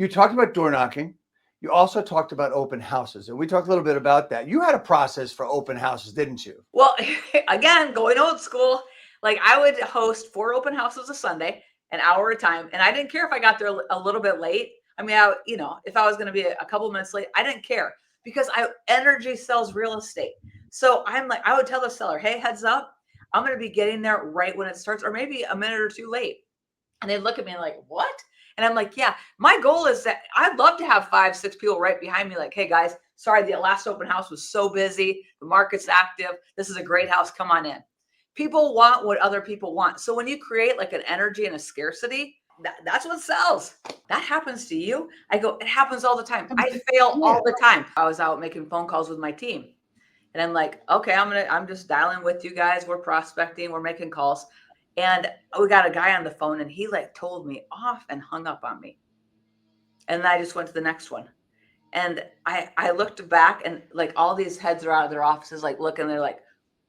You talked about door knocking. You also talked about open houses, and we talked a little bit about that. You had a process for open houses, didn't you? Well, again, going old school, like I would host 4 open houses a Sunday, an hour at a time, and I didn't care if I got there a little bit late. I mean, if I was going to be a couple minutes late, I didn't care because energy sells real estate. So I'm like, I would tell the seller, hey, heads up, I'm going to be getting there right when it starts, or maybe a minute or two late. And they look at me like, what? And I'm like, yeah, my goal is that I'd love to have 5, 6 people right behind me. Like, hey guys, sorry, the last open house was so busy. The market's active. This is a great house. Come on in. People want what other people want. So when you create like an energy and a scarcity, that's what sells. That happens to you. I go, it happens all the time. I fail all the time. I was out making phone calls with my team. And I'm like, okay, I'm just dialing with you guys. We're prospecting, we're making calls. And we got a guy on the phone and he like told me off and hung up on me. And I just went to the next one. And I looked back and like all these heads are out of their offices, like looking, they're like,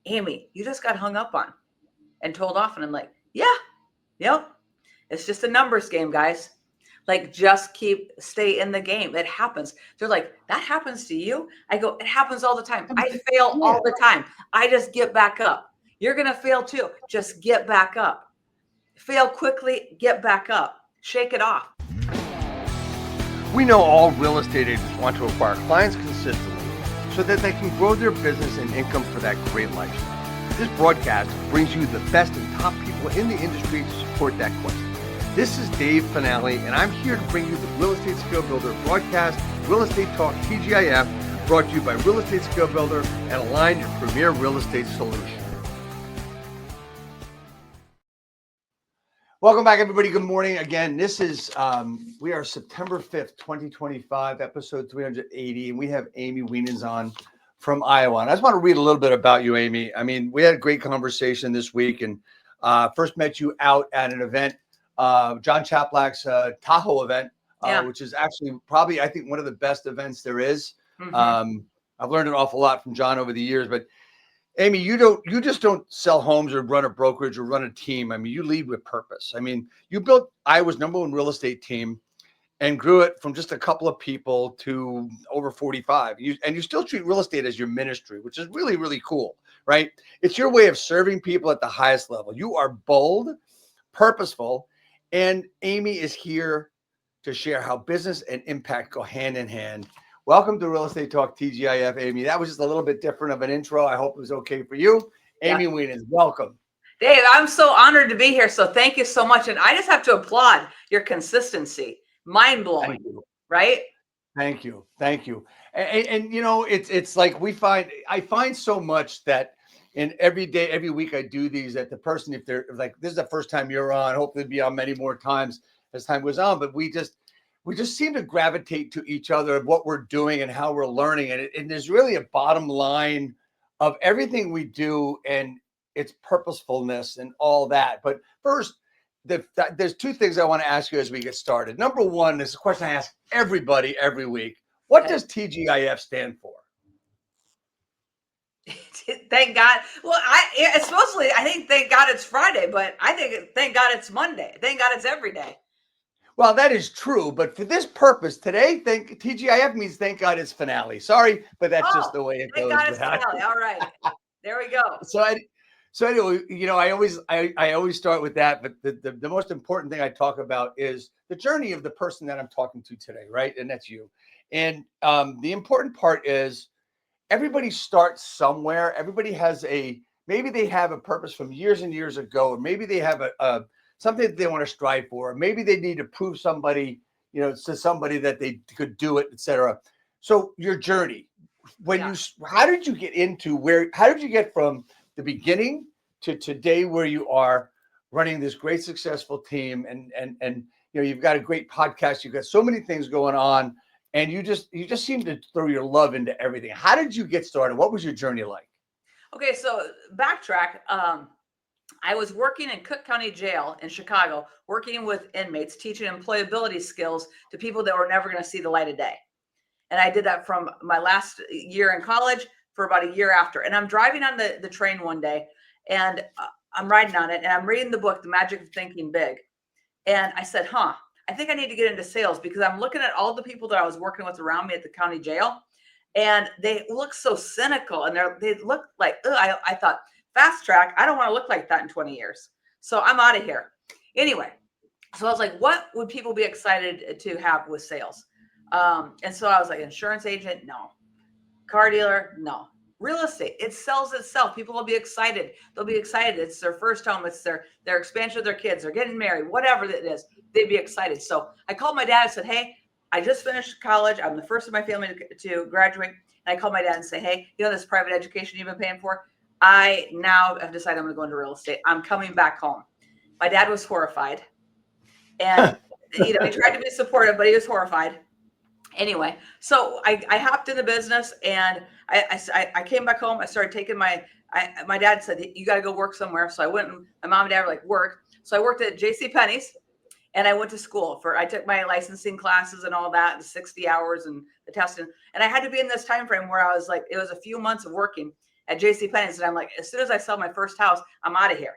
Amy, you just got hung up on and told off. And I'm like, yeah, yep. It's just a numbers game, guys. Like just stay in the game. It happens. They're like, that happens to you? I go, it happens all the time. I fail all the time. I just get back up. You're going to fail too. Just get back up. Fail quickly, get back up. Shake it off. We know all real estate agents want to acquire clients consistently so that they can grow their business and income for that great lifestyle. This broadcast brings you the best and top people in the industry to support that quest. This is Dave Fanale, and I'm here to bring you the Real Estate Skill Builder broadcast, Real Estate Talk TGIF, brought to you by Real Estate Skill Builder and Align, your premier real estate solution. Welcome back, everybody. Good morning. Again, this is, we are September 5th, 2025, episode 380, and we have Amy Wienands on from Iowa. And I just want to read a little bit about you, Amy. I mean, we had a great conversation this week, and first met you out at an event, John Chaplak's Tahoe event, which is actually probably, I think, one of the best events there is. Mm-hmm. I've learned an awful lot from John over the years, but Amy, you just don't sell homes or run a brokerage or run a team. I mean, you lead with purpose. I mean, you built Iowa's #1 real estate team and grew it from just a couple of people to over 45. And you still treat real estate as your ministry, which is really, really cool, right? It's your way of serving people at the highest level. You are bold, purposeful, and Amy is here to share how business and impact go hand in hand. Welcome to Real Estate Talk TGIF, Amy. That was just a little bit different of an intro. I hope it was okay for you. Amy Wienands, welcome. Dave, I'm so honored to be here. So thank you so much. And I just have to applaud your consistency. Mind blowing, right? Thank you. Thank you. And you know, it's like I find so much that in every day, every week I do these, that the person, if they're like, this is the first time you're on, hopefully be on many more times as time goes on, but we just seem to gravitate to each other of what we're doing and how we're learning. And there's really a bottom line of everything we do and its purposefulness and all that. But first, there's 2 things I want to ask you as we get started. Number one is a question I ask everybody every week. What does TGIF stand for? Thank God. Well, it's mostly, I think, thank God it's Friday, but I think, thank God it's Monday. Thank God it's every day. Well, that is true, but for this purpose today, TGIF means thank God it's finale. Sorry, but that's just the way it goes. Thank God it's finale. All right, there we go. So anyway, you know, I always start with that, but the most important thing I talk about is the journey of the person that I'm talking to today, right? And that's you. And the important part is everybody starts somewhere. Everybody has maybe they have a purpose from years and years ago, or maybe they have a something that they want to strive for. Maybe they need to prove somebody, to somebody that they could do it, etc. So your journey, how did you get from the beginning to today where you are running this great successful team and you've got a great podcast, you've got so many things going on, and you just seem to throw your love into everything. How did you get started? What was your journey like? Okay, so backtrack. I was working in Cook County Jail in Chicago, working with inmates, teaching employability skills to people that were never going to see the light of day. And I did that from my last year in college for about a year after. And I'm driving on the train one day, and I'm riding on it, and I'm reading the book, The Magic of Thinking Big. And I said, I think I need to get into sales, because I'm looking at all the people that I was working with around me at the county jail, and they look so cynical, and they look like, I thought, fast track, I don't want to look like that in 20 years. So I'm out of here. Anyway, so I was like, what would people be excited to have with sales? And so I was like, insurance agent, no. Car dealer, no. Real estate, it sells itself. People will be excited. They'll be excited. It's their first home. It's their expansion of their kids. They're getting married, whatever it is. They'd be excited. So I called my dad and said, hey, I just finished college. I'm the first of my family to graduate. And I called my dad and say, hey, this private education you've been paying for, I now have decided I'm going to go into real estate. I'm coming back home. My dad was horrified. And, he tried to be supportive, but he was horrified. Anyway, so I hopped in the business, and I came back home. I started taking my dad said, you got to go work somewhere. So I went, and my mom and dad were like, work. So I worked at JCPenney's, and I went to school I took my licensing classes and all that, the 60 hours and the testing. And I had to be in this time frame where I was like, it was a few months of working at JCPenney's. And I'm like, as soon as I sell my first house, I'm out of here.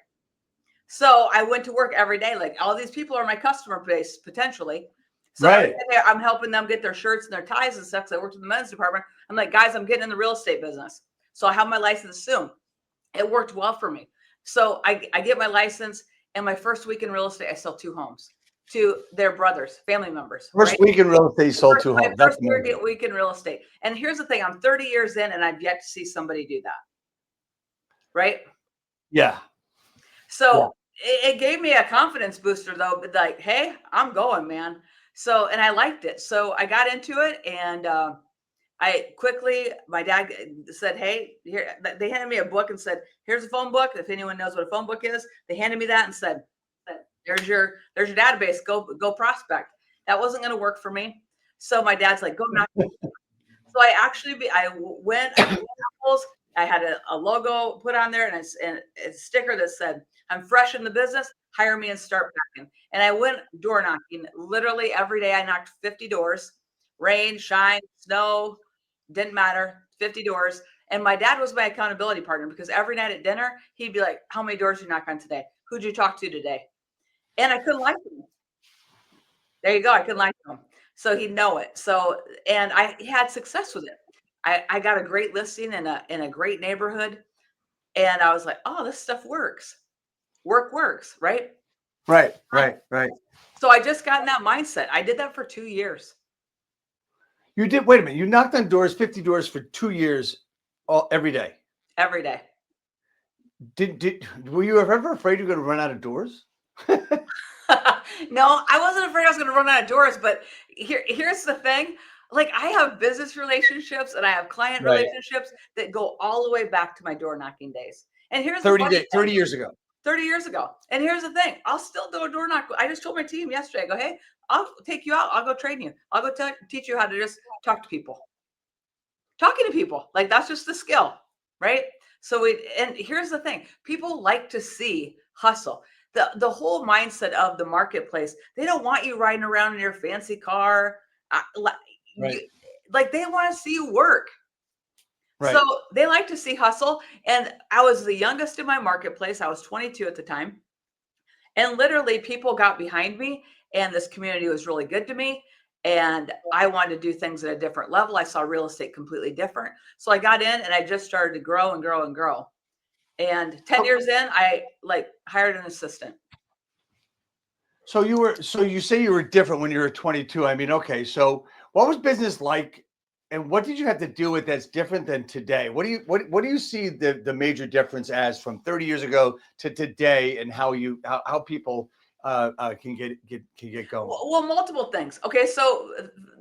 So I went to work every day. Like, all these people are my customer base potentially. So Right. I'm helping them get their shirts and their ties and stuff, because I worked in the men's department. I'm like, guys, I'm getting in the real estate business. So I have my license soon. It worked well for me. So I get my license, and my first week in real estate, I sell 2 homes to their brothers, family members. First week in real estate, sold 2 homes. My first week in real estate. And here's the thing, I'm 30 years in, and I've yet to see somebody do that. Right? Yeah. So it gave me a confidence booster, though, but like, hey, I'm going, man. So, and I liked it. So I got into it, and my dad said, hey, here, they handed me a book and said, here's a phone book. If anyone knows what a phone book is, they handed me that and said, there's your database. Go prospect. That wasn't going to work for me. So my dad's like, go knock. So I went, I had a logo put on there, and a sticker that said, I'm fresh in the business, hire me and start packing. And I went door knocking literally every day. I knocked 50 doors, rain, shine, snow, didn't matter, 50 doors. And my dad was my accountability partner, because every night at dinner, he'd be like, how many doors did you knock on today? Who'd you talk to today? And I couldn't lie to him. There you go. I couldn't lie to him. So he'd know it. So, and I had success with it. I got a great listing in a great neighborhood. And I was like, oh, this stuff works. Work works, right? Right. So I just got in that mindset. I did that for 2 years. You did. Wait a minute. You knocked on doors, 50 doors for 2 years, every day. Every day. Were you ever afraid you were going to run out of doors? No, I wasn't afraid I was going to run out of doors. But here's the thing. Like, I have business relationships, and I have client relationships that go all the way back to my door knocking days. And here's 30 years ago. 30 years ago. And here's the thing. I'll still do a door knock. I just told my team yesterday, I go, hey, I'll take you out. I'll go train you. I'll go teach you how to just talk to people. Talking to people. Like, that's just the skill, right? So and here's the thing. People like to see hustle. The whole mindset of the marketplace, they don't want you riding around in your fancy car. Like, they want to see you work. Right. So they like to see hustle. And I was the youngest in my marketplace. I was 22 at the time. And literally, people got behind me, and this community was really good to me. And I wanted to do things at a different level. I saw real estate completely different. So I got in, and I just started to grow and grow and grow. And 10 years in, I hired an assistant. So you say you were different when you were 22. I mean, okay. So what was business like, and what did you have to deal with that's different than today? What do you see the major difference as from 30 years ago to today, and how people can get going? Well, multiple things. Okay, so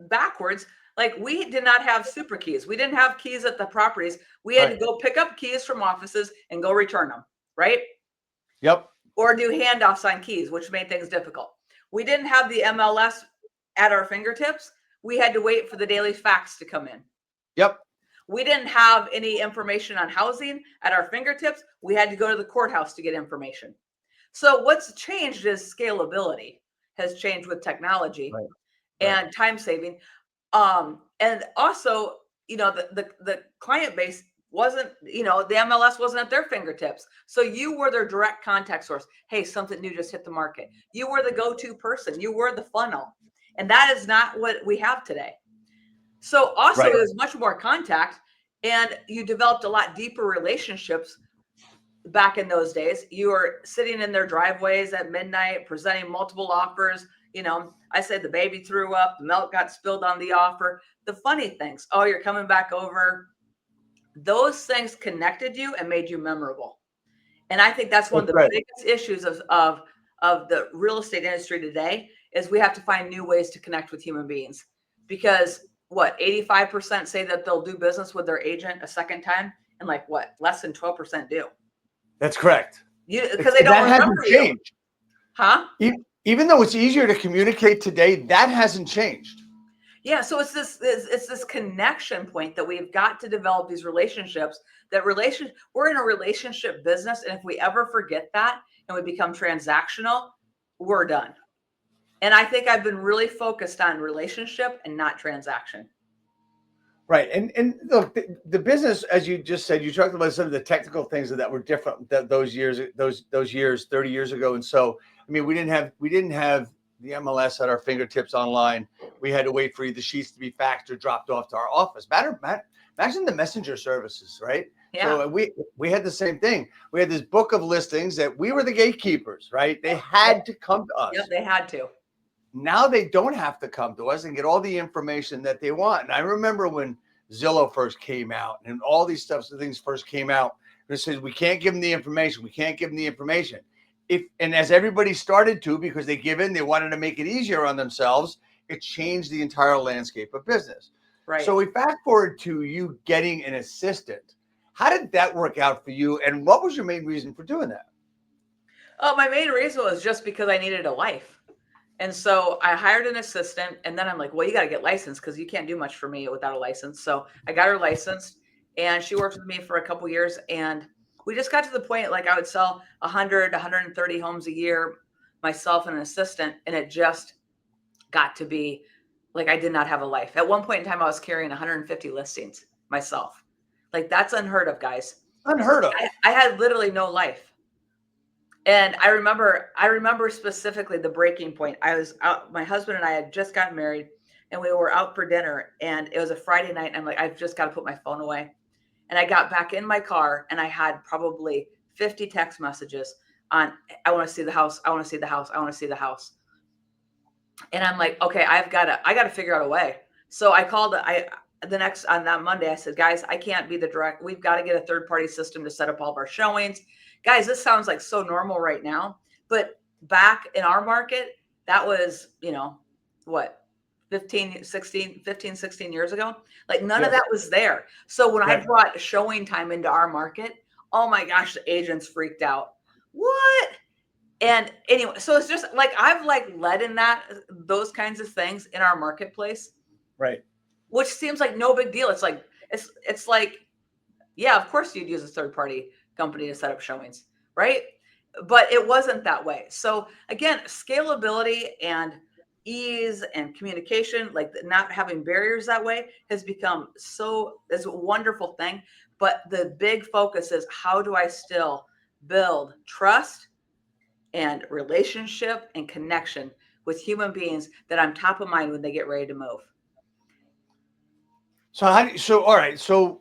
backwards, like, we did not have super keys. We didn't have keys at the properties. We had to go pick up keys from offices and go return them, right? Yep. Or do handoffs on keys, which made things difficult. We didn't have the MLS at our fingertips. We had to wait for the daily fax to come in. Yep. We didn't have any information on housing at our fingertips. We had to go to the courthouse to get information. So what's changed is scalability has changed with technology and time saving. And also, the client base wasn't, the MLS wasn't at their fingertips. So you were their direct contact source. Hey, something new just hit the market. You were the go-to person. You were the funnel. And that is not what we have today. So also Right. it was much more contact, and you developed a lot deeper relationships back in those days. You were sitting in their driveways at midnight, presenting multiple offers. I said the baby threw up, the milk got spilled on the offer. The funny things, oh, you're coming back over. Those things connected you and made you memorable. And I think that's one of the Right. biggest issues of the real estate industry today is we have to find new ways to connect with human beings. Because 85% say that they'll do business with their agent a second time, and less than 12% do. That's correct. Because they don't that remember hasn't you. changed. Huh? Even though it's easier to communicate today, that hasn't changed. Yeah, so it's this connection point that we've got to develop these relationships. We're in a relationship business, and if we ever forget that and we become transactional, we're done. And I think I've been really focused on relationship and not transaction. Right. And look, the business, as you just said, you talked about some of the technical things that were different those years 30 years ago. And so, I mean, we didn't have the MLS at our fingertips online. We had to wait for either sheets to be faxed or dropped off to our office. Imagine the messenger services, right? Yeah. So we had the same thing. We had this book of listings that we were the gatekeepers, right? They had to come to us. Yep, they had to. Now they don't have to come to us and get all the information that they want. And I remember when Zillow first came out and all these things first came out, it says, we can't give them the information. We can't give them the information. And as everybody started to, because they wanted to make it easier on themselves, it changed the entire landscape of business. Right. So we fast forward to you getting an assistant. How did that work out for you? And what was your main reason for doing that? Oh, my main reason was just because I needed a life. And so I hired an assistant, and then I'm like, well, you got to get licensed because you can't do much for me without a license. So I got her licensed, and she worked with me for a couple years. And we just got to the point, I would sell 100, 130 homes a year, myself and an assistant. And it just got to be I did not have a life. At one point in time, I was carrying 150 listings myself. That's unheard of, guys. Unheard of. I had literally no life. And I remember specifically the breaking point. I was out, my husband and I had just gotten married, and we were out for dinner, and it was a Friday night. And I'm like, I've just got to put my phone away. And I got back in my car, and I had probably 50 text messages on, I want to see the house. I want to see the house. I want to see the house. And I'm like, okay, I got to figure out a way. So I called, on that Monday, I said, guys, I can't be the direct. We've got to get a third party system to set up all of our showings. Guys, this sounds like so normal right now, but back in our market, that was, 15, 16 years ago. None of that was there. So when I brought showing time into our market, oh my gosh, the agents freaked out. What? And anyway, so it's just I've led in those kinds of things in our marketplace. Right. Which seems like no big deal. It's like, yeah, of course you'd use a third party company to set up showings, right? But it wasn't that way. So again, scalability and ease and communication, not having barriers that way, has become is a wonderful thing. But the big focus is, how do I still build trust and relationship and connection with human beings that I'm top of mind when they get ready to move? So all right. So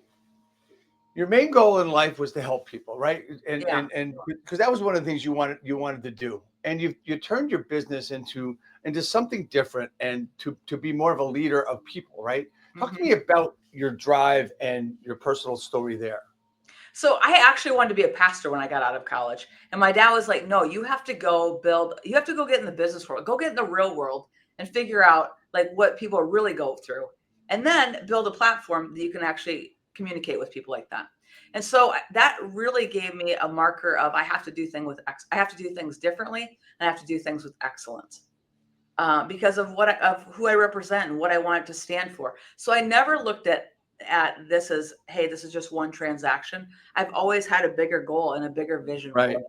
your main goal in life was to help people, right? And because that was one of the things you wanted to do, and you turned your business into something different, and to be more of a leader of people, right? Talk to me about your drive and your personal story there. So I actually wanted to be a pastor when I got out of college, and my dad was like, "No, you have to go get in the business world, go get in the real world, and figure out what people really go through, and then build a platform that you can actually communicate with people like that." And so that really gave me a marker of, I have to do things differently, and I have to do things with excellence, because of who I represent and what I want it to stand for. So I never looked at this as, hey, this is just one transaction. I've always had a bigger goal and a bigger vision for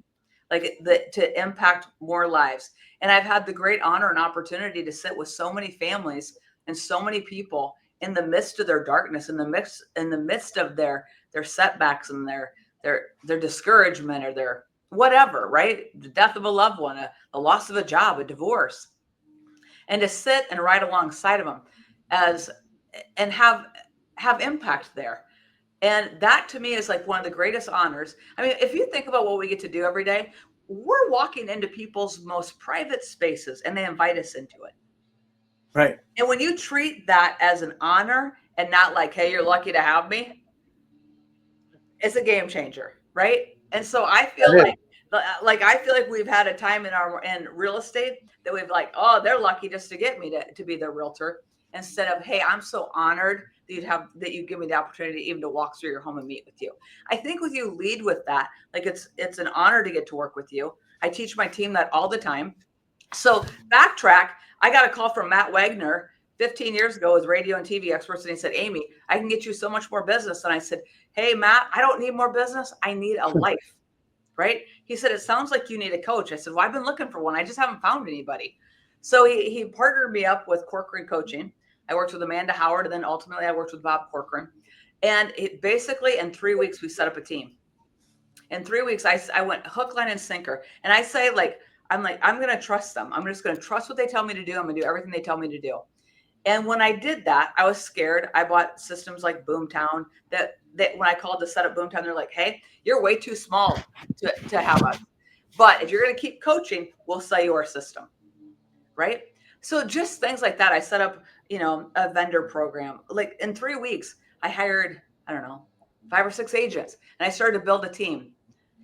it, to impact more lives. And I've had the great honor and opportunity to sit with so many families and so many people in the midst of their darkness, in the midst of their setbacks and their discouragement or their whatever, right? The death of a loved one, a loss of a job, a divorce, and to sit and ride alongside of them as and have impact there. And that to me is like one of the greatest honors. I mean, if you think about what we get to do every day, we're walking into people's most private spaces and they invite us into it. Right. And when you treat that as an honor and not like, hey, you're lucky to have me, it's a game changer, right? And so I feel I feel like we've had a time in real estate that we've like, oh, they're lucky just to get me to be their realtor, instead of, hey, I'm so honored that you give me the opportunity even to walk through your home and meet with you. I think with you lead with that, like it's an honor to get to work with you. I teach my team that all the time. So backtrack, I got a call from Matt Wagner 15 years ago with radio and TV experts. And he said, Amy, I can get you so much more business. And I said, hey, Matt, I don't need more business. I need a life, right? He said, it sounds like you need a coach. I said, well, I've been looking for one. I just haven't found anybody. So he partnered me up with Corcoran Coaching. I worked with Amanda Howard, and then ultimately I worked with Bob Corcoran. And basically in 3 weeks, we set up a team. In 3 weeks, I went hook, line, and sinker. And I say, I'm going to trust them. I'm just going to trust what they tell me to do. I'm going to do everything they tell me to do. And when I did that, I was scared. I bought systems like Boomtown that when I called to set up Boomtown, they're like, hey, you're way too small to have us. But if you're going to keep coaching, we'll sell you our system. Right. So just things like that. I set up, a vendor program. Like in 3 weeks, I hired, I don't know, 5 or 6 agents, and I started to build a team.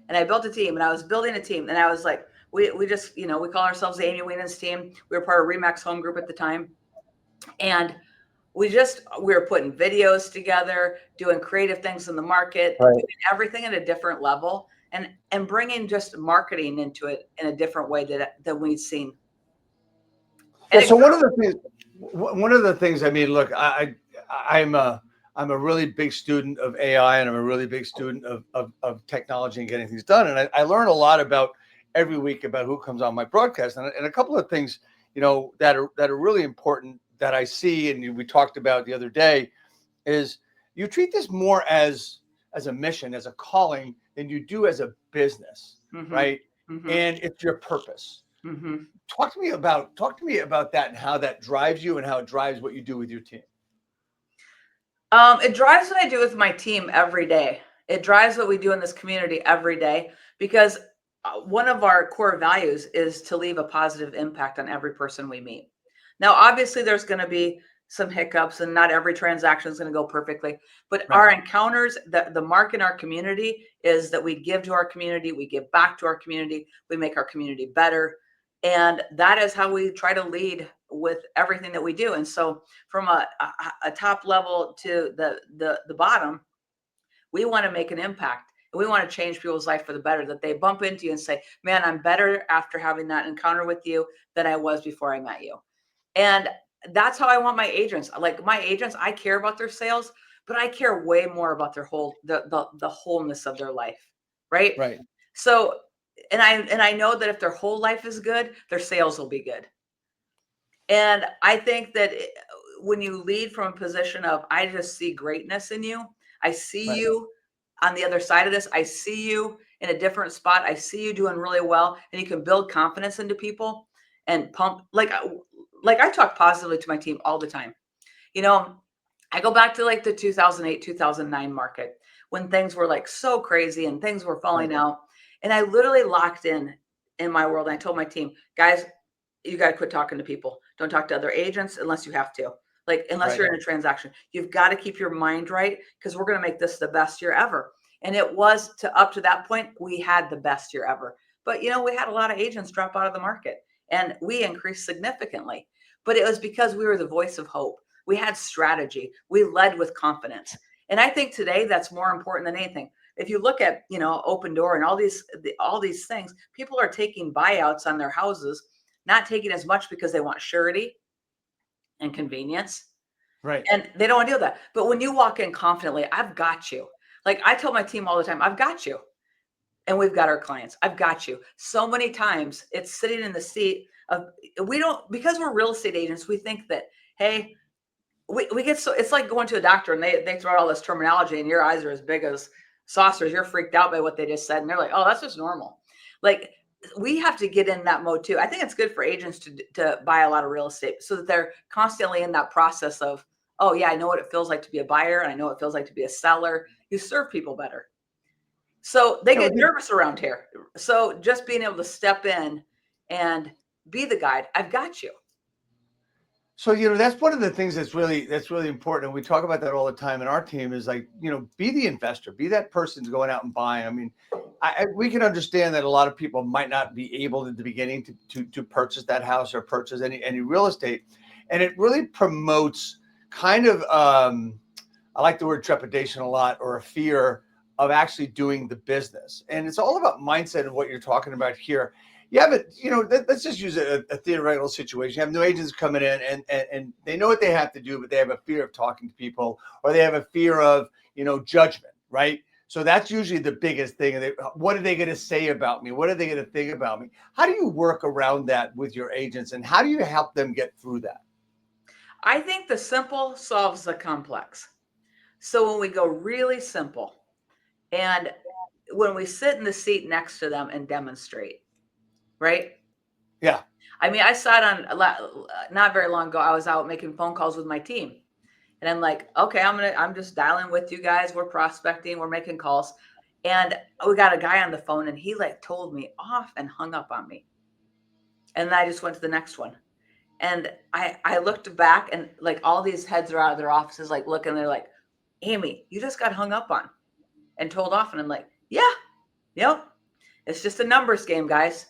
And I built a team, and I was building a team. And I was like, we just, we call ourselves the Amy Wienands team. We were part of Remax Home Group at the time. And we were putting videos together, doing creative things in the market, Right. doing everything at a different level, and bringing just marketing into it in a different way than we'd seen. Yeah, so one of the things, I mean, look, I'm a really big student of AI, and I'm a really big student of technology and getting things done. And I learn a lot about every week about who comes on my broadcast. And a couple of things, that are really important that I see, and we talked about the other day, is you treat this more as a mission, as a calling, than you do as a business, right? And it's your purpose. Talk to me about that and how that drives you and how it drives what you do with your team. It drives what I do with my team every day. It drives what we do in this community every day, because one of our core values is to leave a positive impact on every person we meet. Now, obviously, there's going to be some hiccups, and not every transaction is going to go perfectly. But right. Our encounters, the mark in our community is that we give to our community, we give back to our community, we make our community better. And that is how we try to lead with everything that we do. And so from a top level to the bottom, we want to make an impact. And we want to change people's life for the better, that they bump into you and say, man, I'm better after having that encounter with you than I was before I met you. And that's how I want my agents. Like my agents, I care about their sales, but I care way more about their the wholeness of their life. Right. Right. So, and I know that if their whole life is good, their sales will be good. And I think that when you lead from a position of, I just see greatness in you. I see right. you on the other side of this. I see you in a different spot. I see you doing really well, and you can build confidence into people and pump. Like I talk positively to my team all the time. I go back to like the 2008, 2009 market when things were like so crazy and things were falling out. And I literally locked in my world. And I told my team, guys, you got to quit talking to people. Don't talk to other agents unless you have to. Like, unless you're in a transaction, you've got to keep your mind right, because we're going to make this the best year ever. And it was up to that point, we had the best year ever. But, we had a lot of agents drop out of the market, and we increased significantly. But it was because we were the voice of hope. We had strategy. We led with confidence. And I think today that's more important than anything. If you look at, Open Door and all these things, people are taking buyouts on their houses, not taking as much because they want surety and convenience. Right. And they don't want to do that. But when you walk in confidently, I've got you. Like I tell my team all the time, I've got you. And we've got our clients. I've got you. So many times it's sitting in the seat of, because we're real estate agents, we think that, hey, we get so, it's like going to a doctor and they throw out all this terminology and your eyes are as big as saucers. You're freaked out by what they just said. And they're like, oh, that's just normal. Like, we have to get in that mode too. I think it's good for agents to buy a lot of real estate so that they're constantly in that process of, oh yeah, I know what it feels like to be a buyer. And I know what it feels like to be a seller. You serve people better. So they get nervous around here. So just being able to step in and be the guide, I've got you. So, that's one of the things that's really important. And we talk about that all the time in our team is like, be the investor, be that person going out and buying. I mean, we can understand that a lot of people might not be able at the beginning to purchase that house or purchase any real estate. And it really promotes kind of, I like the word trepidation a lot, or a fear of actually doing the business. And it's all about mindset of what you're talking about here. You have it, let's just use a theoretical situation. You have new agents coming in and they know what they have to do, but they have a fear of talking to people, or they have a fear of, judgment, right? So that's usually the biggest thing. What are they going to say about me? What are they going to think about me? How do you work around that with your agents, and how do you help them get through that? I think the simple solves the complex. So when we go really simple and when we sit in the seat next to them and demonstrate, right? Yeah. I mean, I sat on not very long ago. I was out making phone calls with my team, and I'm like, okay, I'm just dialing with you guys. We're prospecting, we're making calls, and we got a guy on the phone, and he like told me off and hung up on me, and I just went to the next one, and I looked back, and like all these heads are out of their offices, like looking, they're like, Amy, you just got hung up on and told off, and I'm like, yeah, yep, it's just a numbers game, guys.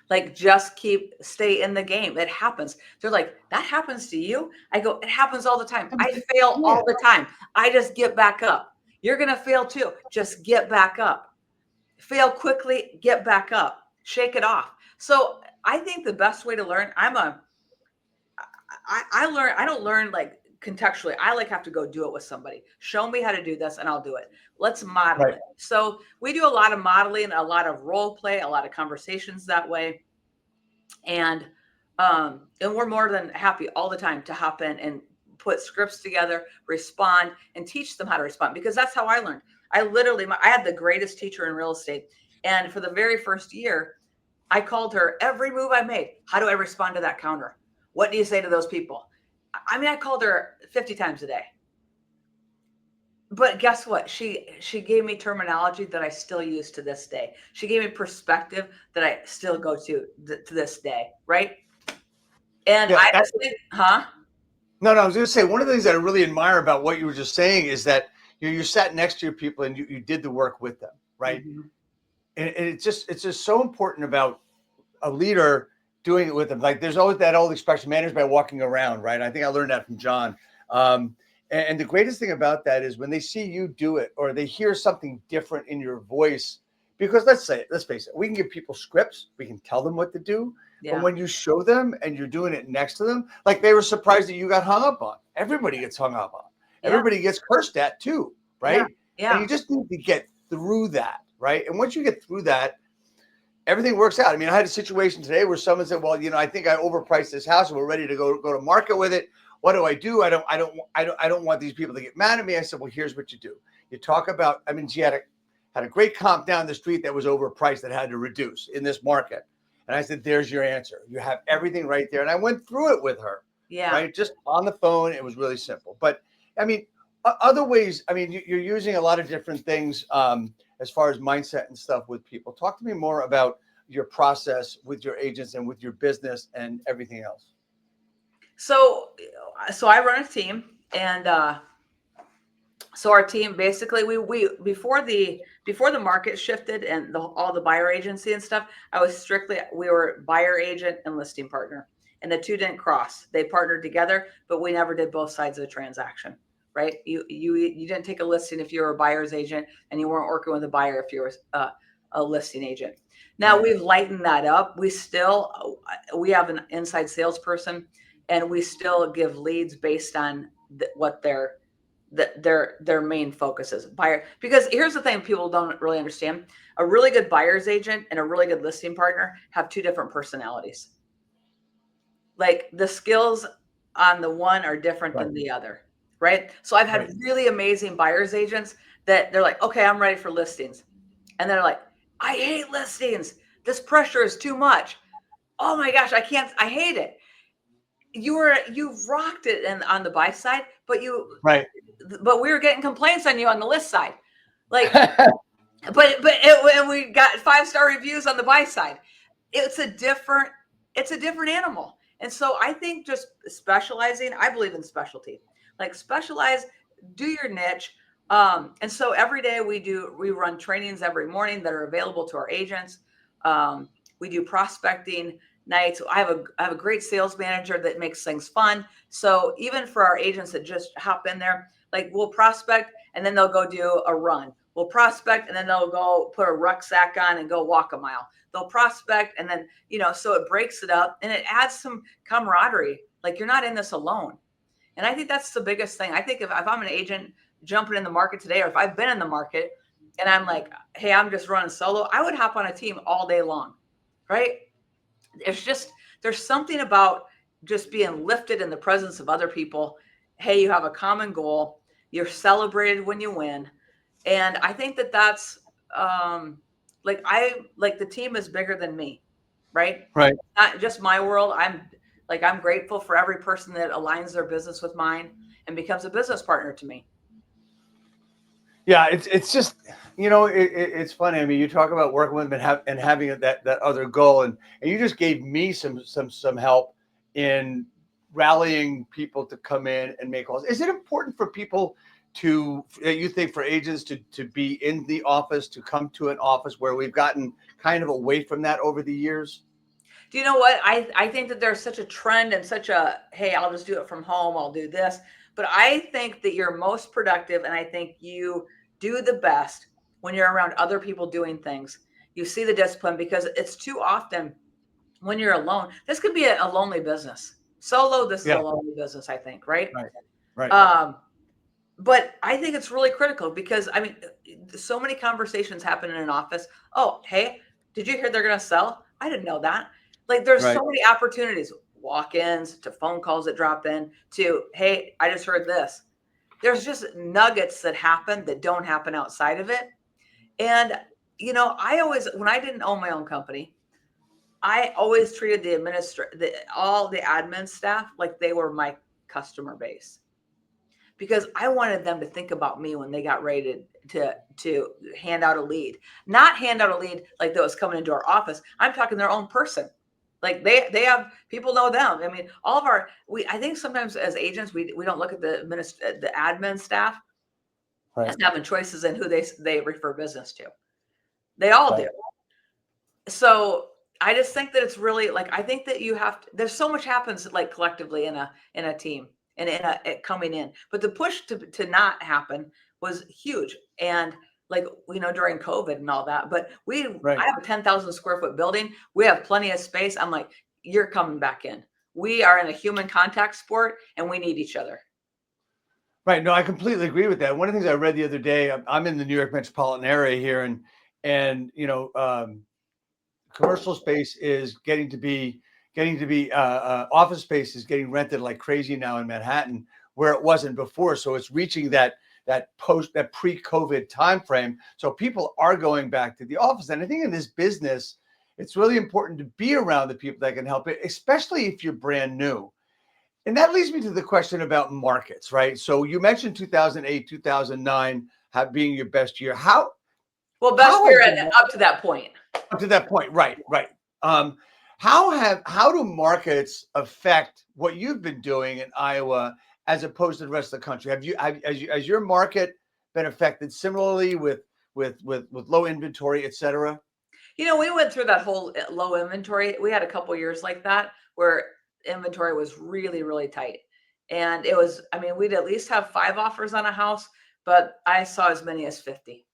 Like, just stay in the game. It happens. They're like, that happens to you? I go, it happens all the time. I fail all the time. I just get back up. You're going to fail too. Just get back up. Fail quickly, get back up. Shake it off. So I think the best way to learn, I don't learn like contextually. I like have to go do it with somebody. Show me how to do this and I'll do it. Let's model it. So we do a lot of modeling, a lot of role play, a lot of conversations that way. And we're more than happy all the time to hop in and put scripts together, respond, and teach them how to respond, because that's how I learned. I had the greatest teacher in real estate. And for the very first year, I called her every move I made. How do I respond to that counter? What do you say to those people? I mean, I called her 50 times a day. But guess what? She gave me terminology that I still use to this day. She gave me perspective that I still go to this day, right? And Yeah, I just think, No, I was going to say, one of the things that I really admire about what you were just saying is that you sat next to your people and you did the work with them, right? Mm-hmm. And it's just so important about a leader doing it with them. Like, there's always that old expression, managed by walking around, right? I think I learned that from John. And the greatest thing about that is when they see you do it, or they hear something different in your voice, because let's face it, we can give people scripts, we can tell them what to do. Yeah. But when you show them and you're doing it next to them, like they were surprised that you got hung up on. Everybody gets hung up on. Yeah. Everybody gets cursed at too, right? Yeah. And you just need to get through that, right? And once you get through that, everything works out. I mean, I had a situation today where someone said, well, I think I overpriced this house and we're ready to go to market with it. What do? I don't want these people to get mad at me. I said, well, here's what you do. You talk about, I mean, she had a great comp down the street that was overpriced that had to reduce in this market. And I said, there's your answer. You have everything right there. And I went through it with her, right? Just on the phone. It was really simple. But I mean, other ways, I mean, you're using a lot of different things as far as mindset and stuff with people. Talk to me more about your process with your agents and with your business and everything else. So I run a team, and so our team basically we before the market shifted and all the buyer agency and stuff, we were buyer agent and listing partner, and the two didn't cross. They partnered together, but we never did both sides of the transaction. Right? You didn't take a listing if you were a buyer's agent, and you weren't working with a buyer if you were a listing agent. Now we've lightened that up. We have an inside salesperson, and we still give leads based on what their main focus is. Buyer, because here's the thing people don't really understand: a really good buyer's agent and a really good listing partner have two different personalities. Like, the skills on the one are different Right. than the other, right? So I've had Right. really amazing buyer's agents that they're like, okay, I'm ready for listings. And they're like, I hate listings. This pressure is too much. Oh my gosh, I can't, I hate it. You rocked it on the buy side, but Right. we were getting complaints on you on the list side. Like, and we got 5-star reviews on the buy side. It's a different, it's a different animal. And so I think just specializing, I believe in specialty. Like specialize, do your niche. And so every day we run trainings every morning that are available to our agents. We do prospecting nights. I have a great sales manager that makes things fun. So even for our agents that just hop in there, like we'll prospect and then they'll go do a run. We'll prospect and then they'll go put a rucksack on and go walk a mile. They'll prospect and then, so it breaks it up and it adds some camaraderie. Like you're not in this alone. And I think that's the biggest thing. I think if I'm an agent jumping in the market today, or if I've been in the market and I'm like, hey, I'm just running solo, I would hop on a team all day long, right? There's something about just being lifted in the presence of other people. Hey, you have a common goal. You're celebrated when you win. And I think that's like the team is bigger than me, right? Right. Not just my world. I'm grateful for every person that aligns their business with mine and becomes a business partner to me. Yeah, it's just it's funny. I mean, you talk about working with them and having that other goal, and you just gave me some help in rallying people to come in and make calls. Is it important for people you think for agents to be in the office, to come to an office where we've gotten kind of away from that over the years? Do you know what? I think that there's such a trend and such a, hey, I'll just do it from home. I'll do this. But I think that you're most productive and I think you do the best when you're around other people doing things. You see the discipline because it's too often when you're alone. This could be a lonely business. Solo, this is Yeah. a lonely business, I think, right? Right. Right. But I think it's really critical because I mean, so many conversations happen in an office. Oh, hey, did you hear they're going to sell? I didn't know that. Like, there's Right. so many opportunities, walk-ins to phone calls that drop in to, hey, I just heard this. There's just nuggets that happen that don't happen outside of it. And I always, when I didn't own my own company, I always treated all the admin staff like they were my customer base because I wanted them to think about me when they got ready to hand out a lead, not hand out a lead like that was coming into our office. I'm talking their own person. Like they have people know them. I mean, all of I think sometimes as agents we don't look at the admin staff as Right. having choices in who they refer business to. They all Right. do. So I just think that it's really like I think that you have to, there's so much happens like collectively in a team and it coming in, but the push to not happen was huge. And like during COVID and all that, but I Right. have a 10,000 square foot building. We have plenty of space. I'm like, you're coming back in. We are in a human contact sport and we need each other. Right. No, I completely agree with that. One of the things I read the other day, I'm in the New York metropolitan area here, and commercial space is office space is getting rented like crazy now in Manhattan, where it wasn't before. So it's reaching that pre-COVID time frame. So people are going back to the office, and I think in this business, it's really important to be around the people that can help it, especially if you're brand new. And that leads me to the question about markets, right? So you mentioned 2008, 2009 being your best year. Well, best How year have the up to that point. up to that point, right, right. How do markets affect what you've been doing in Iowa as opposed to the rest of the country? Has your market been affected similarly with low inventory, et cetera? We went through that whole low inventory. We had a couple years like that where inventory was really, really tight. And I mean, we'd at least have 5 offers on a house, but I saw as many as 50,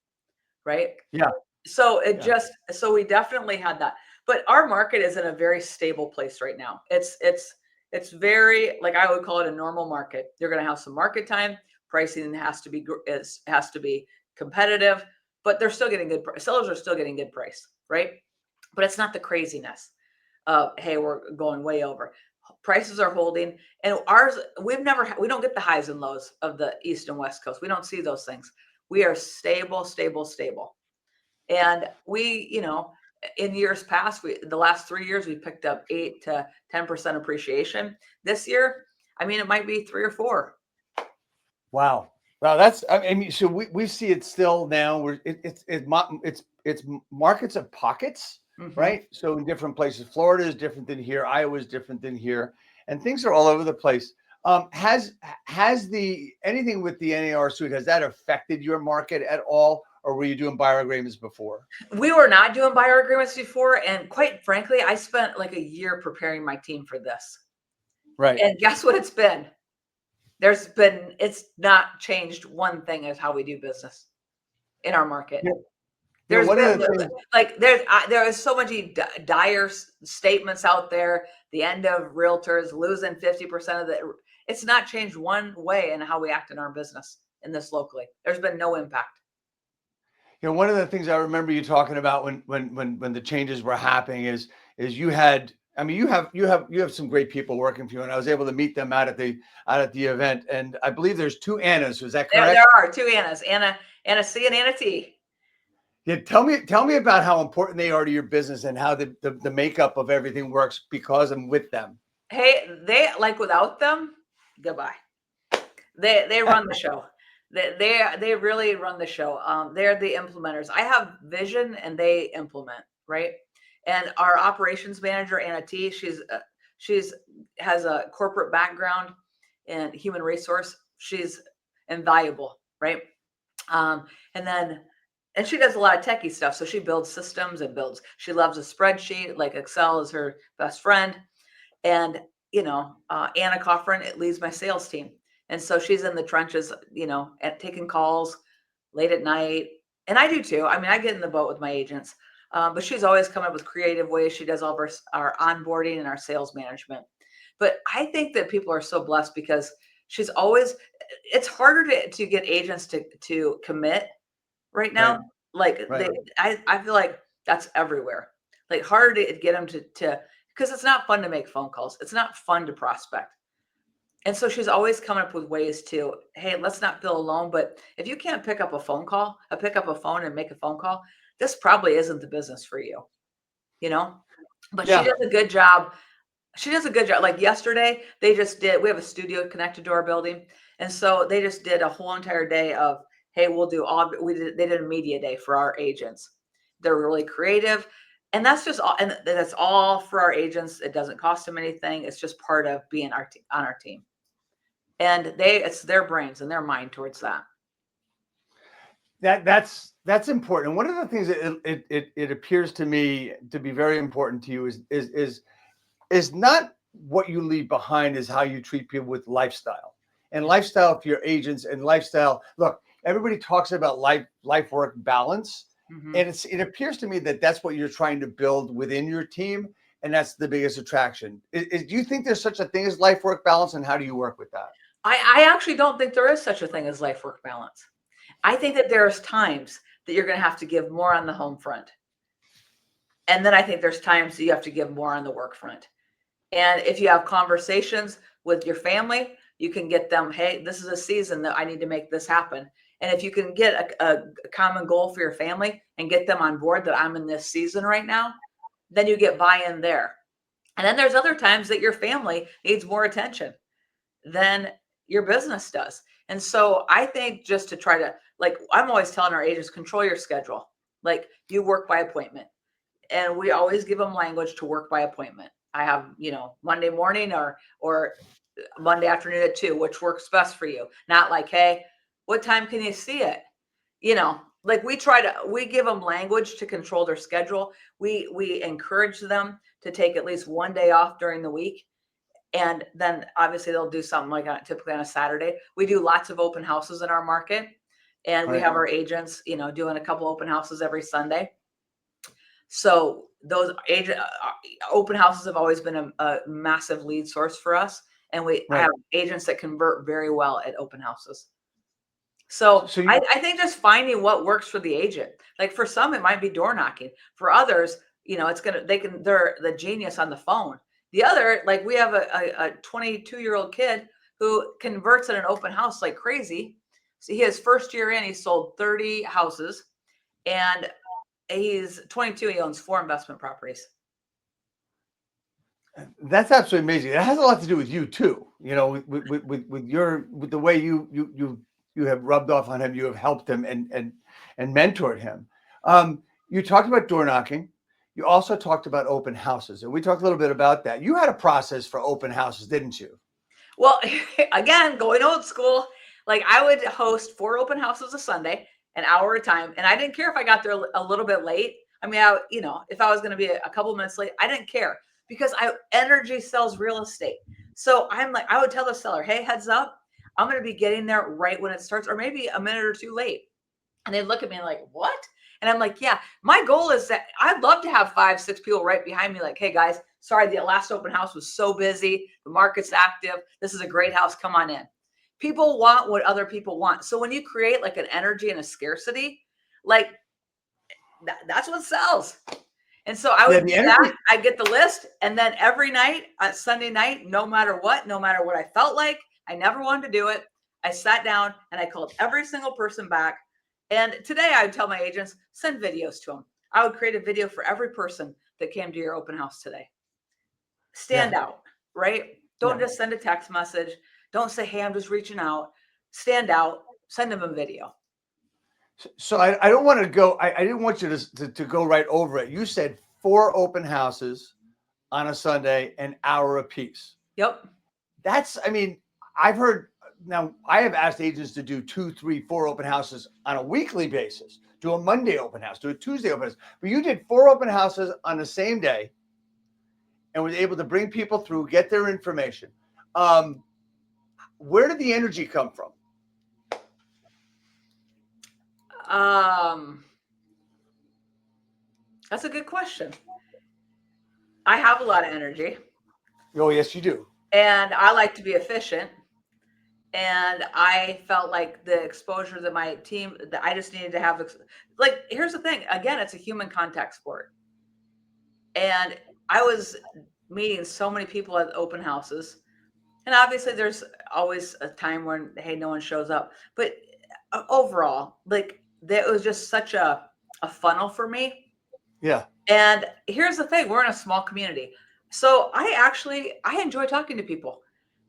right? Yeah, So yeah, so we definitely had that. But our market is in a very stable place right now. It's very, like I would call it a normal market. You're going to have some market time. Pricing has to be competitive, but they're still getting sellers are still getting good price, right? But it's not the craziness of, hey, we're going way over. prices are holding, and we don't get the highs and lows of the East and West Coast. We don't see those things. We are stable, stable, stable. And we, in years past, the last 3 years, we picked up 8 to 10% appreciation. This year, I mean, it might be 3 or 4. Wow. Wow. I mean, so we see it still now where it's markets of pockets, Mhm. right? So in different places, Florida is different than here. Iowa is different than here, and things are all over the place. Has anything with the NAR suite, has that affected your market at all? Or were you doing buyer agreements before? We were not doing buyer agreements before. And quite frankly, I spent like a year preparing my team for this. Right. And guess what it's been? It's not changed one thing as how we do business in our market. Yeah. There's One of been the things, like there is so many dire statements out there. The end of realtors losing 50% of the. It's not changed one way in how we act in our business in this locally. There's been no impact. one of the things I remember you talking about when the changes were happening is you had, I mean, you have some great people working for you, and I was able to meet them out at the event, and I believe there's 2 Annas. Was that correct? There are 2 Annas, Anna C and Anna T. Yeah, tell me about how important they are to your business and how the makeup of everything works because I'm with them. Hey, they like without them, goodbye. They run the show. They really run the show. They're the implementers. I have vision and they implement, right? And our operations manager, Anna T, she's has a corporate background in human resource. She's invaluable, right? And then and she does a lot of techie stuff. So she builds systems and she loves a spreadsheet, like Excel is her best friend. And, Anna Coffrin, it leads my sales team. And so she's in the trenches, at taking calls late at night. And I do too. I mean, I get in the boat with my agents, but she's always coming up with creative ways. She does all of our onboarding and our sales management. But I think that people are so blessed because it's harder to get agents to commit right now. Right. Like Right. I feel like that's everywhere. Like harder to get them to because it's not fun to make phone calls. It's not fun to prospect. And so she's always coming up with ways to, hey, let's not feel alone. But if you can't pick up a phone and make a phone call, this probably isn't the business for you, you know? But she Yeah. does a good job. She does a good job. Like yesterday, we have a studio connected to our building. And so they just did a whole entire day of, hey, they did a media day for our agents. They're really creative. And that's just all, and that's all for our agents. It doesn't cost them anything. It's just part of being on our team. And it's their brains and their mind towards that. That's important. One of the things that it appears to me to be very important to you is not what you leave behind, is how you treat people with lifestyle and lifestyle for your agents and lifestyle. Look, everybody talks about life work balance, Mhm. and it appears to me that that's what you're trying to build within your team, and that's the biggest attraction. Do you think there's such a thing as life work balance, and how do you work with that? I actually don't think there is such a thing as life work balance. I think that there's times that you're going to have to give more on the home front. And then I think there's times that you have to give more on the work front. And if you have conversations with your family, you can get them, hey, this is a season that I need to make this happen. And if you can get a common goal for your family and get them on board that I'm in this season right now, then you get buy-in there. And then there's other times that your family needs more attention than your business does. And so I think just to try to, like, I'm always telling our agents, control your schedule. Like, you work by appointment. And we always give them language to work by appointment. I have, Monday morning or Monday afternoon at 2, which works best for you. Not like, hey, what time can you see it? Like we give them language to control their schedule. We encourage them to take at least one day off during the week. And then obviously they'll do something like typically on a Saturday. We do lots of open houses in our market. And we have our agents, doing a couple open houses every Sunday. So those open houses have always been a massive lead source for us. And I have agents that convert very well at open houses. So I think just finding what works for the agent. Like for some, it might be door knocking. For others, they're the genius on the phone. The other, like we have a 22-year-old kid who converts at an open house like crazy. So he has first year in, he sold 30 houses, and he's 22. He owns 4 investment properties. That's absolutely amazing. It has a lot to do with you too. You know, with the way you have rubbed off on him, you have helped him and mentored him. You talked about door knocking. You also talked about open houses, and we talked a little bit about that. You had a process for open houses, didn't you? Well, again, going old school, like I would host 4 open houses a Sunday, an hour at a time, and I didn't care if I got there a little bit late. I mean, if I was going to be a couple minutes late, I didn't care because energy sells real estate. So I'm like, I would tell the seller, hey, heads up, I'm going to be getting there right when it starts, or maybe a minute or two late. And they look at me like, what? And I'm like, yeah, my goal is that I'd love to have 5, 6 people right behind me. Like, hey guys, sorry, the last open house was so busy. The market's active. This is a great house. Come on in. People want what other people want. So when you create like an energy and a scarcity, like that's what sells. And so I would do that. I'd get the list. And then every night, Sunday night, no matter what I felt like, I never wanted to do it. I sat down and I called every single person back. And today I would tell my agents, send videos to them. I would create a video for every person that came to your open house today. Stand out, right? Don't just send a text message. Don't say, hey, I'm just reaching out. Stand out, send them a video. So I don't want to go, I didn't want you to go right over it. You said 4 open houses on a Sunday, an hour apiece. Yep. I mean, I've heard, now I have asked agents to do 2, 3, 4 open houses on a weekly basis, do a Monday open house, do a Tuesday open house, but you did 4 open houses on the same day and was able to bring people through, get their information. Where did the energy come from? That's a good question. I have a lot of energy. Oh, yes, you do. And I like to be efficient. And I felt like the exposure that my team, that I just needed to have, like, here's the thing. Again, it's a human contact sport. And I was meeting so many people at open houses. And obviously there's always a time when, hey, no one shows up. But overall, like, that was just such a funnel for me. Yeah. And here's the thing, we're in a small community. So I enjoy talking to people.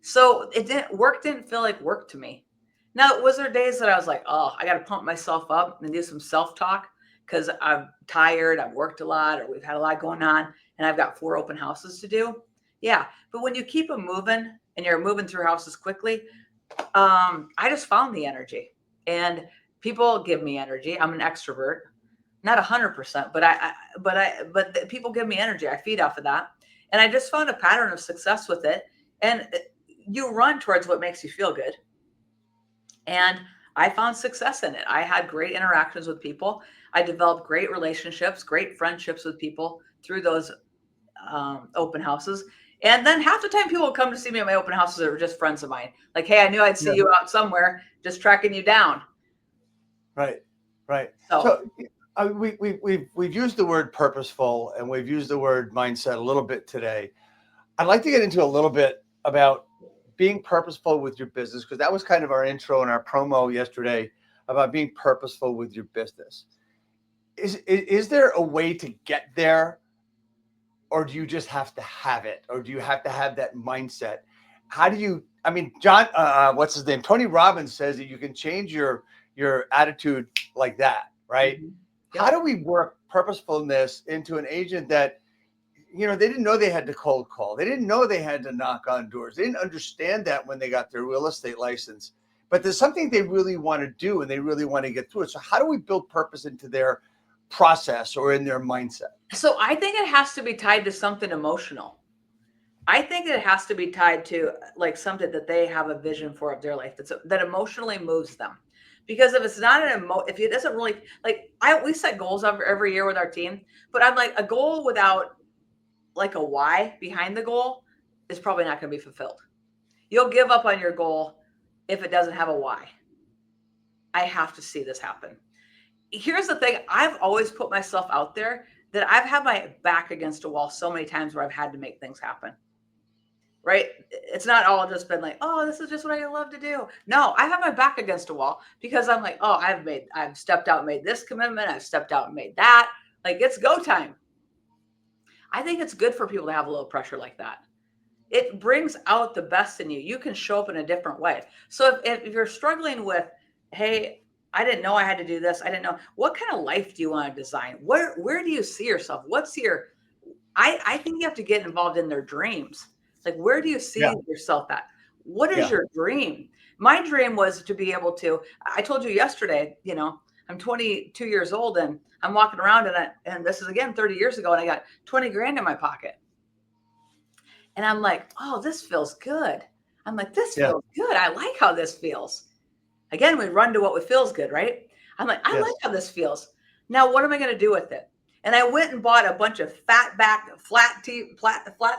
So work didn't feel like work to me. Now, was there days that I was like, oh, I got to pump myself up and do some self-talk because I'm tired, I've worked a lot, or we've had a lot going on, and I've got 4 open houses to do. Yeah. But when you keep them moving and you're moving through houses quickly, I just found the energy, and people give me energy. I'm an extrovert, not 100%, but people give me energy. I feed off of that. And I just found a pattern of success with it. And you run towards what makes you feel good. And I found success in it. I had great interactions with people. I developed great relationships, great friendships with people through those open houses. And then half the time people would come to see me at my open houses that were just friends of mine. Like, hey, I knew I'd see you out somewhere, just tracking you down. Right. So we've used the word purposeful and we've used the word mindset a little bit today. I'd like to get into a little bit about being purposeful with your business, because that was kind of our intro and our promo yesterday about being purposeful with your business. Is there a way to get there, or do you just have to have it, or do you have to have that mindset? How do you, I mean, John, what's his name? Tony Robbins says that you can change your attitude like that, right? Mhm. Yep. How do we work purposefulness into an agent that, you know, they didn't know they had to cold call. They didn't know they had to knock on doors. They didn't understand that when they got their real estate license, but there's something they really want to do and they really want to get through it. So how do we build purpose into their process or in their mindset? So I think it has to be tied to something emotional. I think it has to be tied to like something that they have a vision for of their life that emotionally moves them. Because if it's not if it doesn't really, like, we set goals every year with our team, but I'm like, a goal without like a why behind the goal is probably not going to be fulfilled. You'll give up on your goal if it doesn't have a why. I have to see this happen. Here's the thing. I've always put myself out there that I've had my back against a wall so many times where I've had to make things happen. right? It's not all just been like, oh, this is just what I love to do. No, I have my back against a wall because I'm like, oh, I've stepped out and made this commitment. I've stepped out and made that. Like, it's go time. I think it's good for people to have a little pressure like that. It brings out the best in you. You can show up in a different way. So if you're struggling with, hey, I didn't know I had to do this. I didn't know, what kind of life do you want to design? Where do you see yourself? What's your, I think you have to get involved in their dreams. Like, where do you see Yeah. yourself at? What is Yeah. your dream? My dream was to be able to, I told you yesterday, I'm 22 years old and I'm walking around and this is again 30 years ago and I got 20 grand in my pocket. And I'm like, oh, this feels good. I'm like, this Yeah. feels good. I like how this feels. Again, we run to what feels good, right? I'm like, I like Yes. how this feels. Now, what am I going to do with it? And I went and bought a bunch of flat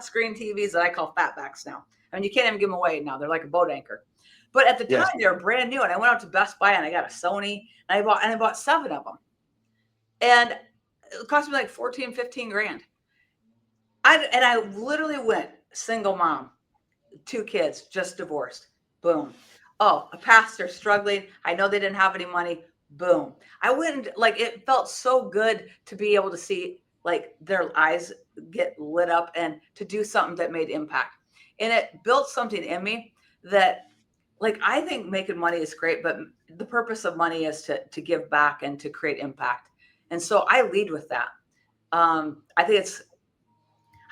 screen TVs that I call fatbacks now. I mean, you can't even give them away now. They're like a boat anchor. But at the time, Yes. they were brand new. And I went out to Best Buy and I got a Sony and I bought 7 of them. And it cost me like 14, 15 grand. I literally went single mom, 2 kids, just divorced. Boom. Oh, a pastor struggling. I know they didn't have any money. Boom. I went and like it felt so good to be able to see like their eyes get lit up and to do something that made impact. And it built something in me that like I think making money is great, but the purpose of money is to give back and to create impact. And so I lead with that. I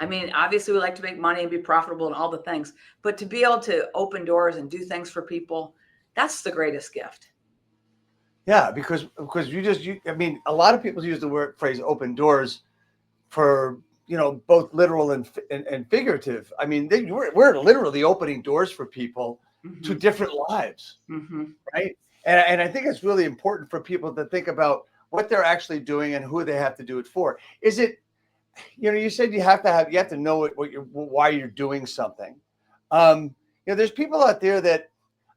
think obviously we like to make money and be profitable and all the things, but to be able to open doors and do things for people, that's the greatest gift. Yeah, because a lot of people use the phrase "open doors" for both literal and figurative. I mean, we're literally opening doors for people to Mm-hmm. different lives, Mm-hmm. right? And I think it's really important for people to think about what they're actually doing and who they have to do it for. Is it, you said you have to know why you're doing something. There's people out there that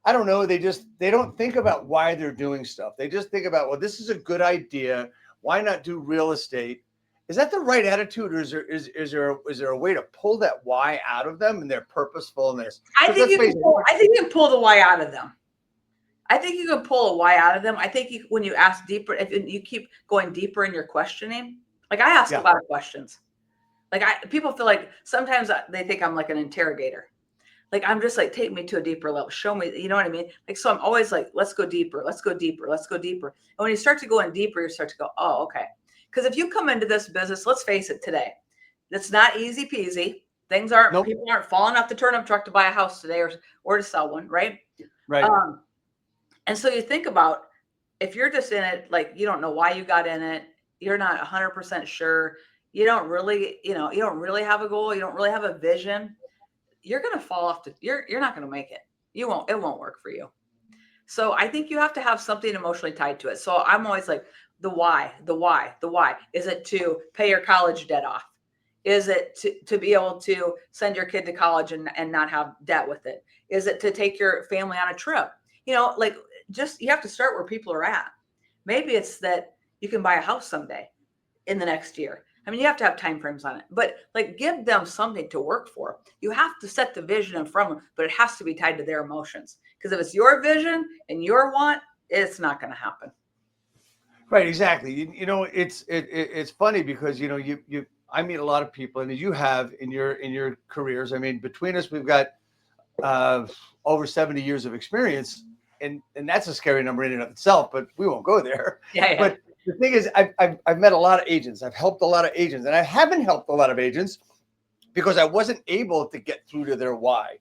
I don't know, they don't think about why they're doing stuff. They just think about, well, this is a good idea. Why not do real estate? Is that the right attitude, or is there a way to pull that why out of them and their purposefulness? I Because think let's you face can it. pull. I think you can pull the why out of them. I think you can pull a why out of them. I think when you ask deeper, if you keep going deeper in your questioning, like I ask a Yeah. lot of questions. Like people feel like sometimes they think I'm like an interrogator. Like I'm just like, take me to a deeper level. Show me, you know what I mean? Like, so I'm always like, let's go deeper. Let's go deeper. Let's go deeper. And when you start to go in deeper, you start to go, oh, okay. Because if you come into this business, let's face it, today, it's not easy peasy. Nope. People aren't falling off the turnip truck to buy a house today or to sell one, right? Right. And so you think about if you're just in it, like you don't know why you got in it, you're not 100% sure, you don't really, you don't really have a goal, you don't really have a vision, you're going to fall off you're not going to make it. It won't work for you. So I think you have to have something emotionally tied to it. So I'm always like the why. Is it to pay your college debt off? Is it to be able to send your kid to college and not have debt with it? Is it to take your family on a trip? Like just you have to start where people are at. Maybe it's that you can buy a house someday in the next year. I mean, you have to have time frames on it, but like give them something to work for. You have to set the vision in front of them, but it has to be tied to their emotions. Because if it's your vision and your want, it's not going to happen. Right, exactly. It's funny because I meet a lot of people, and as you have in your careers. I mean, between us, we've got over 70 years of experience, and that's a scary number in and of itself. But we won't go there. Yeah. But the thing is, I've met a lot of agents. I've helped a lot of agents, and I haven't helped a lot of agents because I wasn't able to get through to their why.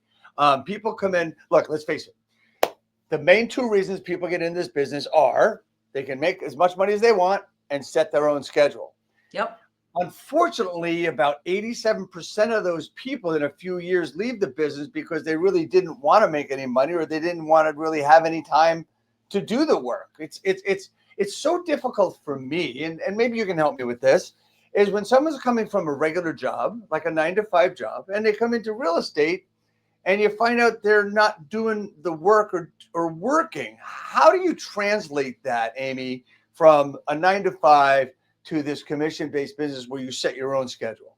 People come in. Look, let's face it. The main 2 reasons people get in this business are they can make as much money as they want and set their own schedule. Yep. Unfortunately, about 87% of those people in a few years leave the business because they really didn't want to make any money, or they didn't want to really have any time to do the work. It's so difficult for me, and maybe you can help me with this, is when someone's coming from a regular job, like a 9-to-5 job, and they come into real estate, and you find out they're not doing the work or working. How do you translate that, Amy, from a 9-to-5 to this commission-based business where you set your own schedule?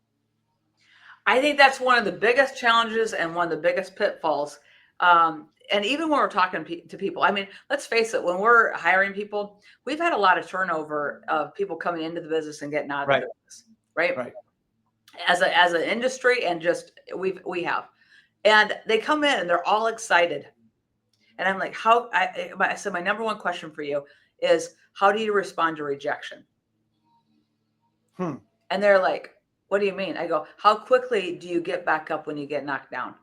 I think that's one of the biggest challenges and one of the biggest pitfalls. And even when we're talking to people, I mean, let's face it, when we're hiring people, we've had a lot of turnover of people coming into the business and getting out of Right. the business, right? Right. As an industry, and just we have, and they come in and they're all excited, and I'm like, I said my number one question for you is, how do you respond to rejection? And they're like, what do you mean? I go, how quickly do you get back up when you get knocked down?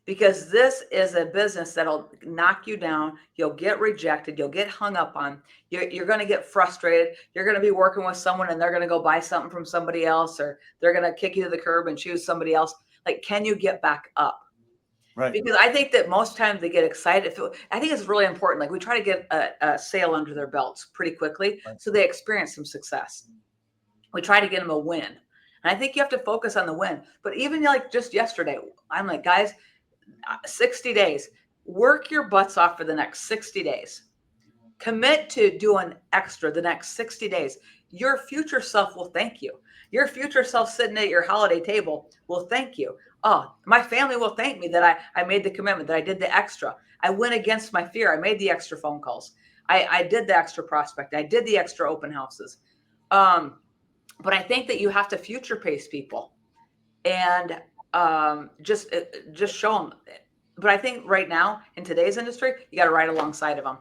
Because this is a business that'll knock you down. You'll get rejected. You'll get hung up on. You're going to get frustrated. You're going to be working with someone and they're going to go buy something from somebody else, or they're going to kick you to the curb and choose somebody else. Like, can you get back up? Right. Because I think that most times they get excited. I think it's really important. Like, we try to get a sale under their belts pretty quickly, Right. so they experience some success. We try to get them a win. And I think you have to focus on the win. But even like just yesterday, I'm like, guys, 60 days, work your butts off for the next 60 days. Commit to doing extra the next 60 days. Your future self will thank you. Your future self sitting at your holiday table will thank you. Oh, my family will thank me that I made the commitment, that I did the extra. I went against my fear. I made the extra phone calls. I did the extra prospect. I did the extra open houses. But I think that you have to future pace people, and just show them. But I think right now in today's industry, you got to ride alongside of them,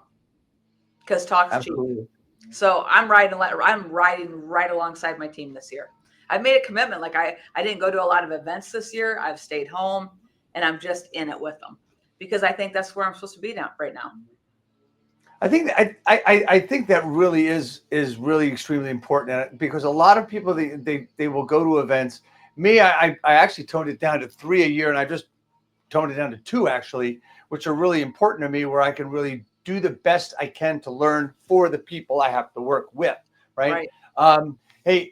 because talk's Absolutely. cheap. So I'm riding right alongside my team this year. I've made a commitment. Like, I didn't go to a lot of events this year. I've stayed home, and I'm just in it with them, because I think that's where I'm supposed to be now, right now. I think I think that really is really extremely important, because a lot of people, they will go to events. Me, I actually toned it down to 3 a year, and I just toned it down to 2 actually, which are really important to me, where I can really do the best I can to learn for the people I have to work with. Right. Hey,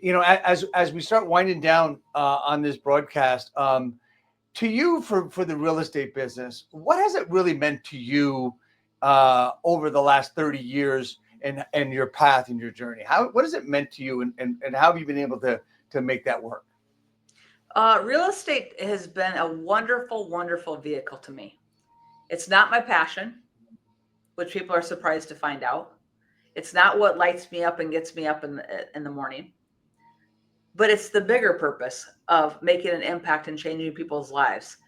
as we start winding down on this broadcast, to you, for the real estate business, what has it really meant to you over the last 30 years, and your path and your journey? What has it meant to you, and how have you been able to make that work? Real estate has been a wonderful, wonderful vehicle to me. It's not my passion, which people are surprised to find out. It's not what lights me up and gets me up in the morning, but it's the bigger purpose of making an impact and changing people's lives.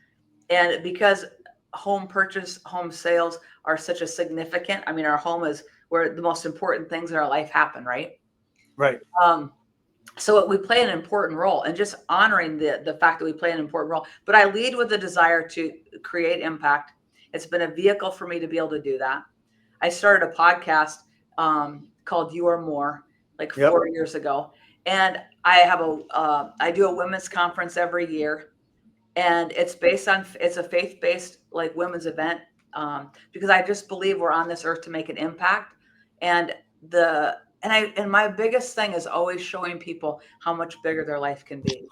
And because home purchase, home sales are such a significant, I mean, our home is where the most important things in our life happen, right? Right. So we play an important role, and just honoring the fact that we play an important role. But I lead with a desire to create impact. It's been a vehicle for me to be able to do that. I started a podcast called You Are More, like 4 years ago. And I do a women's conference every year, and it's a faith-based, like, women's event, because I just believe we're on this earth to make an impact. And my biggest thing is always showing people how much bigger their life can be.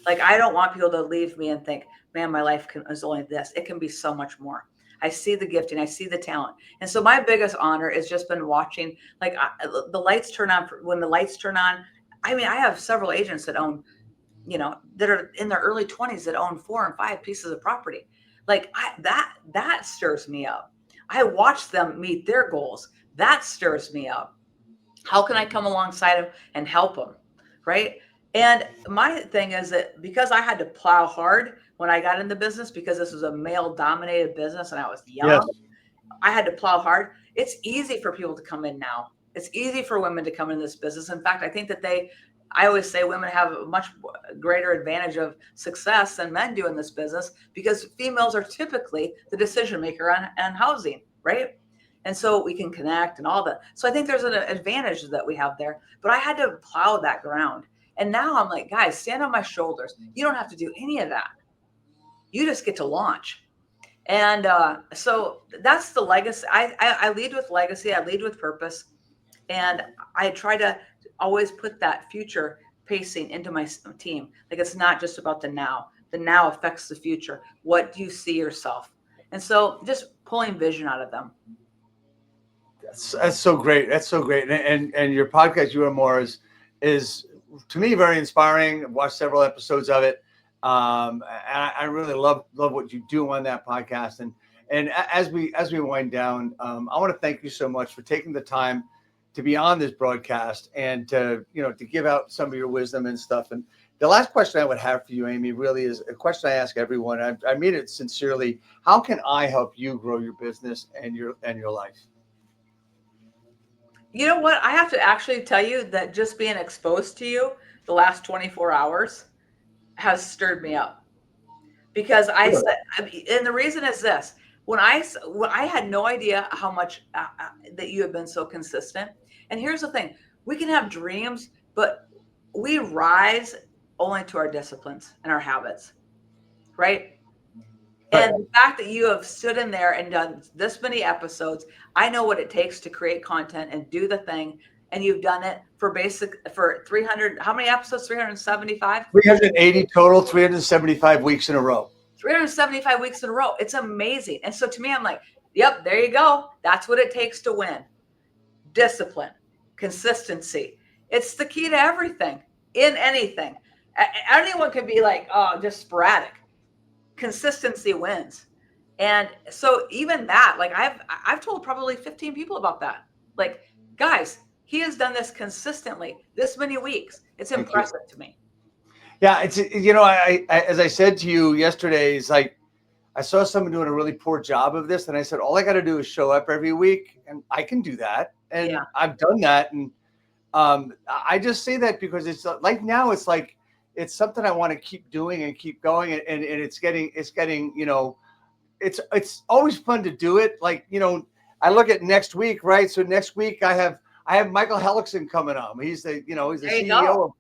Like, I don't want people to leave me and think, man, my life is only this. It can be so much more. I see the gifting, I see the talent. And so my biggest honor has just been watching, like, the lights turn on. When the lights turn on, I mean, I have several agents that own, that are in their early 20s, that own 4 and 5 pieces of property. Like, that stirs me up. I watch them meet their goals. That stirs me up. How can I come alongside them and help them? Right. And my thing is that, because I had to plow hard when I got in the business, because this was a male dominated business and I was young, Yes. I had to plow hard. It's easy for people to come in now. It's easy for women to come in this business. In fact, I think that I always say women have a much greater advantage of success than men do in this business, because females are typically the decision maker on housing, right? And so we can connect and all that. So I think there's an advantage that we have there, but I had to plow that ground. And now I'm like, guys, stand on my shoulders. You don't have to do any of that. You just get to launch. And so that's the legacy. I lead with legacy. I lead with purpose. And I try to always put that future pacing into my team. Like, it's not just about the now. The now affects the future. What do you see yourself? And so just pulling vision out of them. That's so great. That's so great. And your podcast, You Are More, is to me, very inspiring. I've watched several episodes of it. And I really love what you do on that podcast. And as we wind down, I want to thank you so much for taking the time to be on this broadcast and to give out some of your wisdom and stuff. And the last question I would have for you, Amy, really is a question I ask everyone. I mean it sincerely. How can I help you grow your business and your life? You know what? I have to actually tell you that just being exposed to you the last 24 hours has stirred me up, because I Really? said, and the reason is this: when I had no idea how much that you have been so consistent. And here's the thing: we can have dreams, but we rise only to our disciplines and our habits, right? Right. And the fact that you have stood in there and done this many episodes, I know what it takes to create content and do the thing. And you've done it for 300, how many episodes? 375? 380 total, 375 weeks in a row. 375 weeks in a row. It's amazing. And so to me, I'm like, yep, there you go. That's what it takes to win. Discipline, consistency. It's the key to everything in anything. Anyone can be like, oh, just sporadic. Consistency wins. And so even that, like I've told probably 15 people about that. Like, guys, he has done this consistently this many weeks. It's impressive to me. Yeah, it's I as I said to you yesterday, is like I saw someone doing a really poor job of this, and I said all I got to do is show up every week, and I can do that, and Yeah. I've done that, and I just say that because it's like now it's like it's something I want to keep doing and keep going, and it's getting it's always fun to do it. Like I look at next week, right? So next week I have Michael Hellickson coming on. He's the he's the CEO of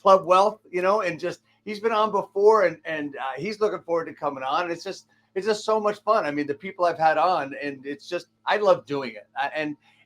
Club Wealth, and just he's been on before, and he's looking forward to coming on. It's just so much fun. I mean, the people I've had on, and it's just I love doing it.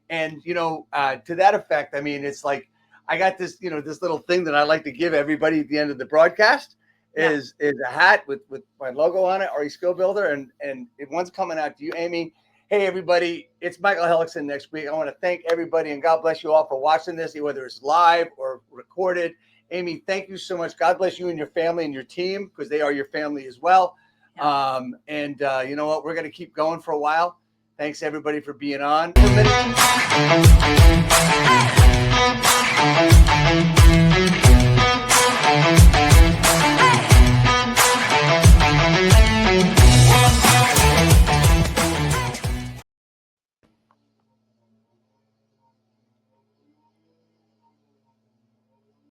And to that effect, I mean, it's like I got this this little thing that I like to give everybody at the end of the broadcast is a hat with my logo on it, RE Skill Builder, and one's coming out to you, Amy. Hey, everybody, it's Michael Hellickson next week. I want to thank everybody, and God bless you all for watching this, whether it's live or recorded. Amy, thank you so much. God bless you and your family and your team, because they are your family as well. Yeah. You know what? We're going to keep going for a while. Thanks, everybody, for being on.